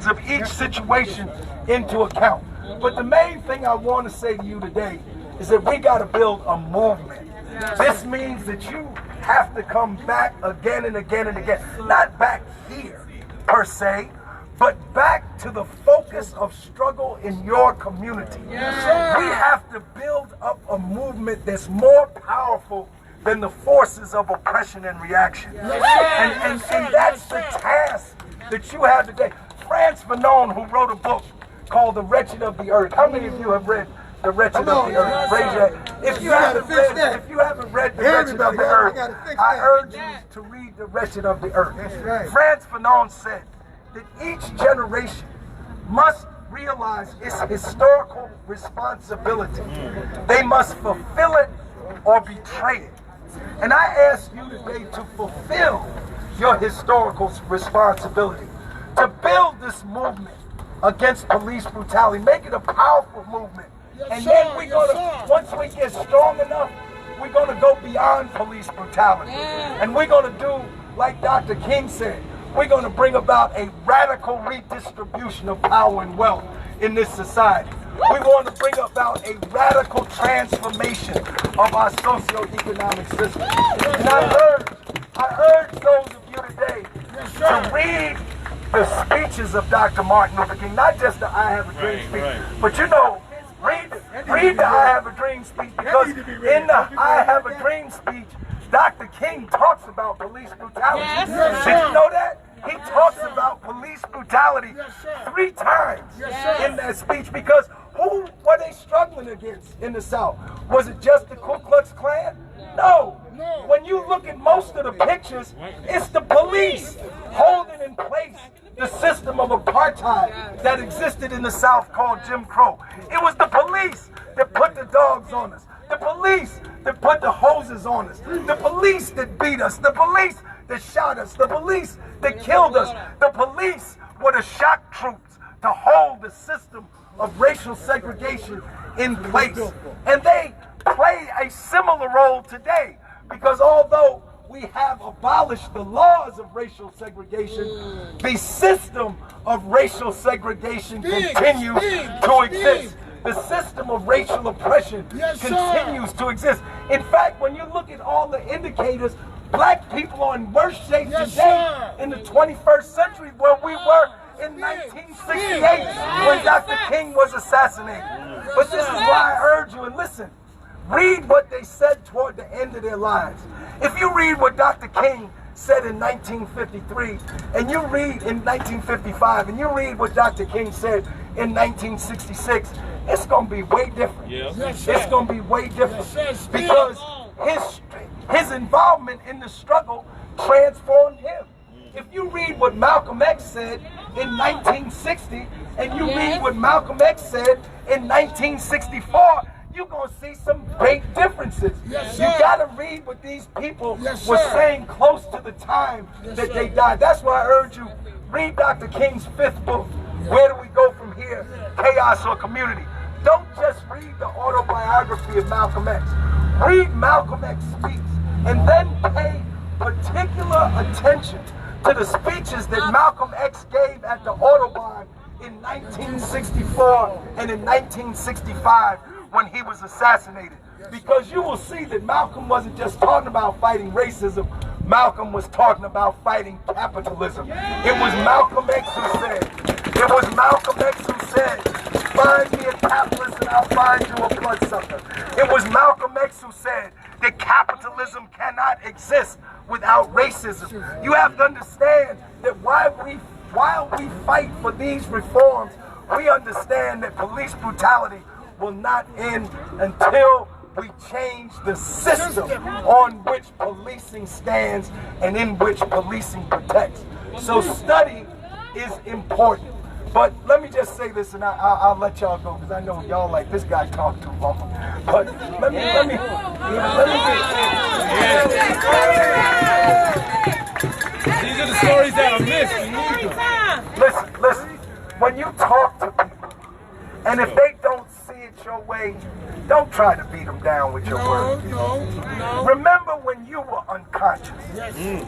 implications of each situation into account. But the main thing I want to say to you today is that we got to build a movement. This means that you have to come back again and again and again. Not back here, per se, but back to the focus of struggle in your community. We have to build up a movement that's more powerful than the forces of oppression and reaction. And that's the task that you have today. Frantz Fanon, who wrote a book called The Wretched of the Earth. How many of you have read The Wretched of the Earth? Raise your hand. If you haven't read The Wretched of the Earth, I urge you to read The Wretched of the Earth. Frantz Fanon said that each generation must realize its historical responsibility. They must fulfill it or betray it. And I ask you today to fulfill your historical responsibility, to build this movement against police brutality, make it a powerful movement. And then we're gonna, once we get strong enough, we're gonna go beyond police brutality. And we're gonna do, like Dr. King said, we're gonna bring about a radical redistribution of power and wealth in this society. We want to bring about a radical transformation of our socio-economic system. And I urge those of you today to read the speeches of Dr. Martin Luther King, not just the I Have a Dream speech, but you know, read the I Have a Dream speech, because in the I Have a Dream speech, Dr. King talks about police brutality. Did you know that? He talks about police brutality 3 times in that speech, because who were they struggling against in the South? Was it just the Ku Klux Klan? No. When you look at most of the pictures, it's the police holding in place the system of apartheid that existed in the South called Jim Crow. It was the police that put the dogs on us, the police that put the hoses on us, the police that beat us, the police that shot us, the police that killed us. The police were the shock troops to hold the system of racial segregation in place. And they play a similar role today, because although we have abolished the laws of racial segregation, the system of racial segregation continues to exist. The system of racial oppression continues to exist. In fact, when you look at all the indicators, black people are in worse shape today in the 21st century where we were in 1968 when Dr. King was assassinated. But this is why I urge you, and listen, read what they said toward the end of their lives. If you read what Dr. King said in 1953, and you read in 1955, and you read what Dr. King said in 1966, it's going to be way different. It's going to be way different, because his involvement in the struggle transformed him. If you read what Malcolm X said in 1960, and you read what Malcolm X said in 1964, you're going to see some great differences. You got to read what these people were saying close to the time that they died. That's why I urge you, read Dr. King's 5th book, Where Do We Go From Here? Chaos or Community. Don't just read the autobiography of Malcolm X. Read Malcolm X's speech, and then pay particular attention to the speeches that Malcolm X gave at the Audubon in 1964 and in 1965 when he was assassinated. Because you will see that Malcolm wasn't just talking about fighting racism, Malcolm was talking about fighting capitalism. It was Malcolm X who said, find me a capitalist and I'll find you a bloodsucker. It was Malcolm X who said that capitalism cannot exist without racism. You have to understand that while we fight for these reforms, we understand that police brutality will not end until we change the system on which policing stands and in which policing protects. So study is important. But let me just say this, and I'll let y'all go, because I know y'all like this guy talk too long. But let me These are the stories that are missed. Listen. When you talk to people, and if they don't see it your way, don't try to beat them down with your words. Remember when you were unconscious.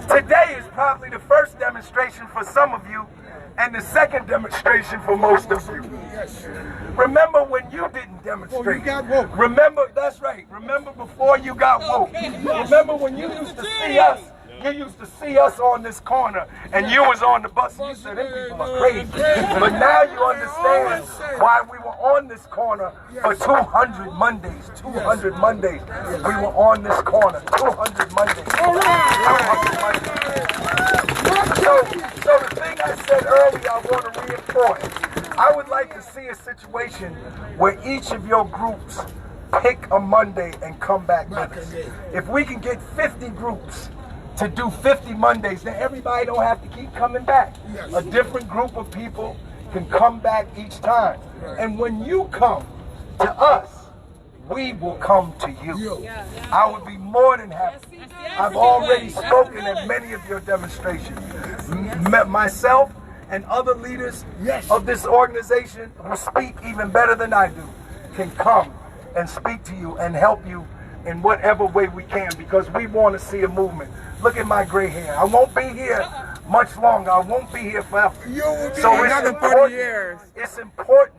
Today is probably the first demonstration for some of you And the second demonstration for most of you. Remember when you didn't demonstrate. You got woke. Remember, that's right. Remember before you got woke. Remember when you used to see us. You used to see us on this corner, and you was on the bus, and you said, them people are crazy. But now you understand why we were on this corner for 200 Mondays. 200 Mondays. We were on this corner. 200 Mondays. 200 Mondays. So the thing I said earlier, I want to reinforce. I would like to see a situation where each of your groups pick a Monday and come back with us. If we can get 50 groups to do 50 Mondays, then everybody don't have to keep coming back. A different group of people can come back each time. And when you come to us, we will come to you. I would be more than happy. I've already spoken at many of your demonstrations. Myself and other leaders of this organization who speak even better than I do can come and speak to you and help you in whatever way we can, because we want to see a movement. Look at my gray hair. I won't be here much longer. I won't be here forever. So another 40 years. It's important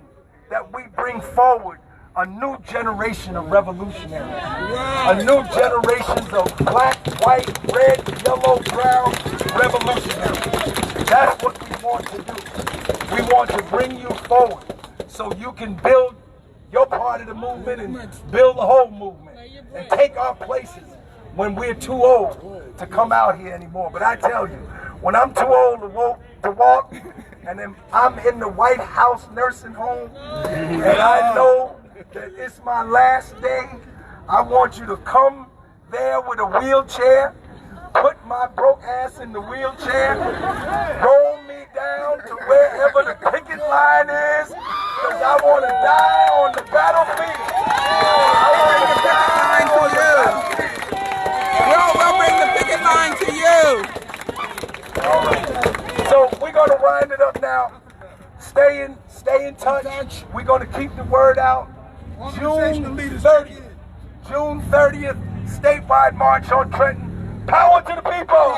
that we bring forward a new generation of revolutionaries. A new generation of black, white, red, yellow, brown revolutionaries. That's what we want to do. We want to bring you forward so you can build your part of the movement and build the whole movement and take our places when we're too old to come out here anymore. But I tell you, when I'm too old to walk and then I'm in the White House nursing home and I know that it's my last day, I want you to come there with a wheelchair, put my broke ass in the wheelchair, roll me down to wherever the picket line is, because I want to die on the battlefield. I want to die on the battlefield. We'll bring the picket line to you. All right. So we're going to wind it up now. Stay in touch. We're going to keep the word out. June 30th. June 30th, statewide march on Trenton. Power to the people!